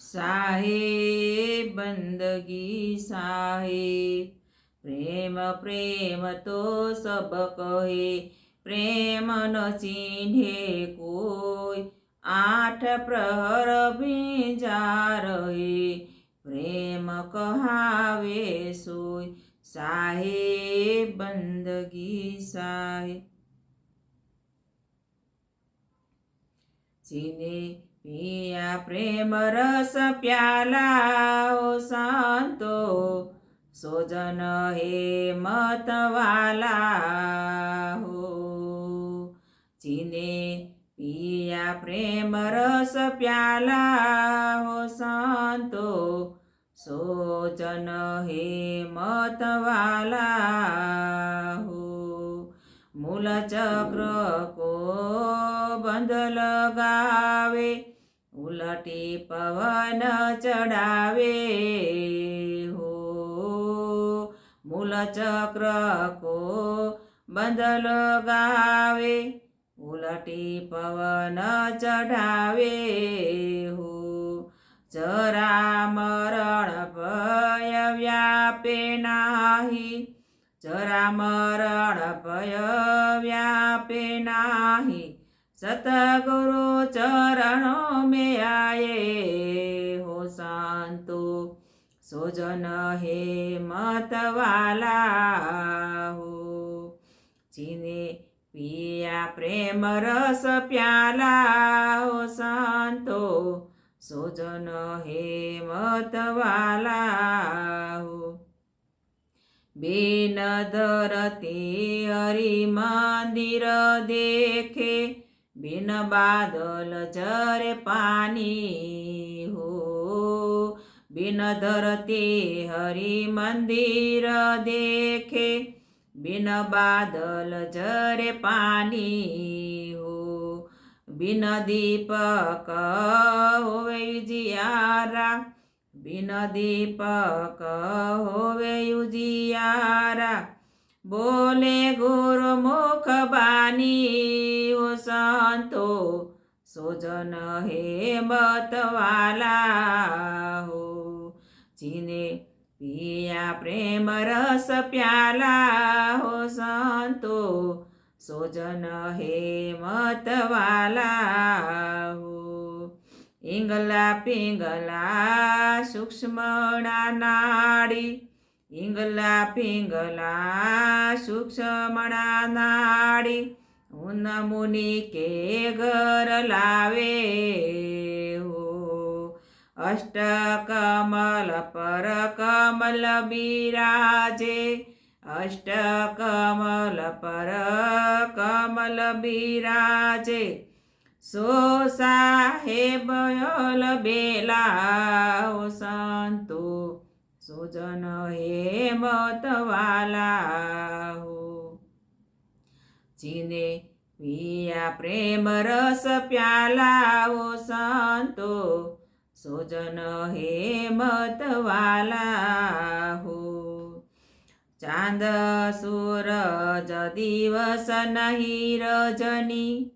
साहेब बंदगी साहेब, प्रेम प्रेम तो सब कहे, प्रेम न चिन्हे कोई, आठ प्रहर भीजा रहे, प्रेम कहावे सोय, साहेब बंदगी साहेब। सीने पिया प्रेम रस प्याला हो संतो, सोजन हे मतवाला हो। चीने पिया प्रेम रस प्याला हो संतो, सोजन हे मतवाला हो। मूल चक्र को बंध लगावे, उलटी पवन चढ़ावे हो। मूल चक्र को बंध लगावे, उलटी पवन चढ़ावे हो। जरा मरण भय व्यापे नाही, जरा मरण भय व्यापे नाही, सतगुरु चरणों में आए हो संतो, सोजन हे मतवाला हो। चीने पिया प्रेम रस प्याला हो संतो, सोजन हे मतवाला हो। बिन धरती हरि मंदिर देखे, बिन बादल झरे पानी हो। बिन धरती हरि मंदिर देखे, बिन बादल झरे पानी हो। बिन दीपक होवे उजियारा, बिन दीपक होवे उजियारा, बोले गुरुमुख बानी हो संतो, सोजन हे मतवाला हो। चीने पिया प्रेम रस प्याला हो संतो, सोजन हे मतवाला हो। इंगला पिंगला सूक्ष्मणा नाड़ी, इंगला पिंगला सूक्ष्मणा नाड़ी, उन मुनि के घर लावे हो। अष्ट कमल पर कमल बिराजे, अष्ट कमल पर कमल बिराजे, सो साहेब यल बेला हो संतो, सोजन हे मतवाला हो। चीने पिया प्रेम रस प्याला हो संतो, सोजन हे मतवाला हो। चांद सूरज दिवस नहीं रजनी,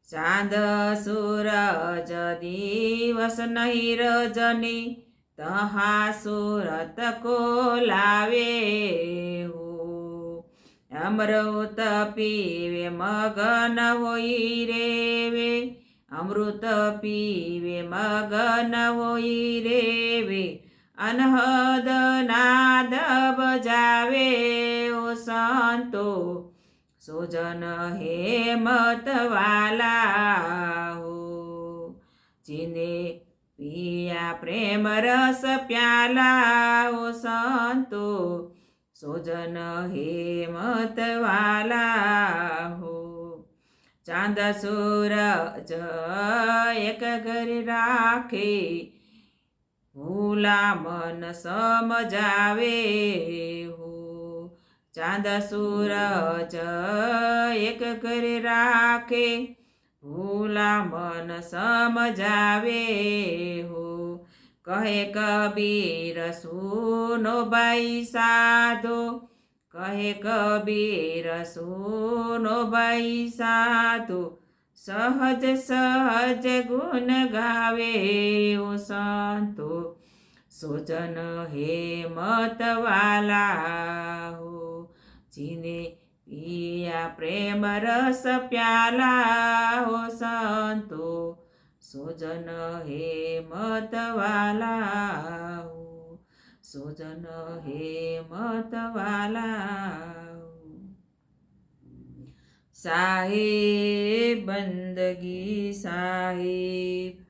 चांद सूरज दिवस नहीं रजनी, तहाँ सूरत को लावे हो। अमृत पीवे मगन होई रेवे, अमृत पीवे मगन होई रेवे, अनहद नाद बजावे ओ संतो, सोजन हे मतवाला हो। चीने पिया प्रेम रस प्याला हो संतो, सोजन हे मतवाला हो। चांद सूरज एक घर राखे, भूला मन समझावे हो। चांद सूरज एक कर राखे, भूला मन समझावे हो। कहे कबीर सुनो भाई साधो, कहे कबीर सुनो भाई साधो, સહજ સહજ ગુણ ગાવે ઓ સંતો સોજન હેમત વાલા હો જીને પિયા પ્રેમ રસ પ્યાલા હો સંતો સોજન હેમત વાલા હો સોજન હેમત વાલા સાહેબ બંદગી સાહેબ